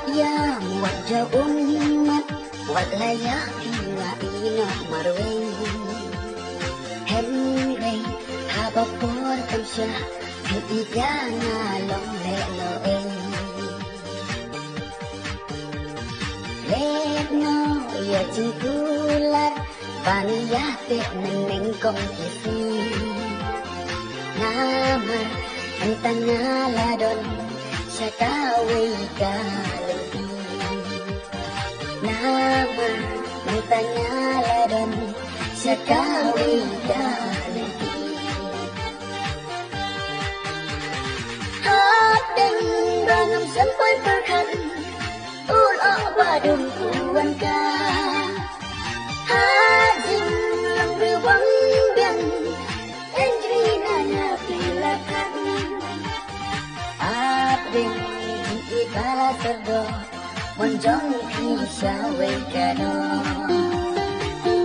Ya wajah umat Watlaya ina ina marweng Henry habapor kamsya Ketiga ngalong leloeng Letno ya cingkular Paniyate neneng kong isi Namar entang ngaladon Syakawi kalenti Nama mentanya ladan Syakawi kalenti Hadeng bangam sampai perkan Ulok badung kuan ka Hajim lang riwang biang Enjrina na pilakan Abdeng di ibala serdo Monjong kisah wekano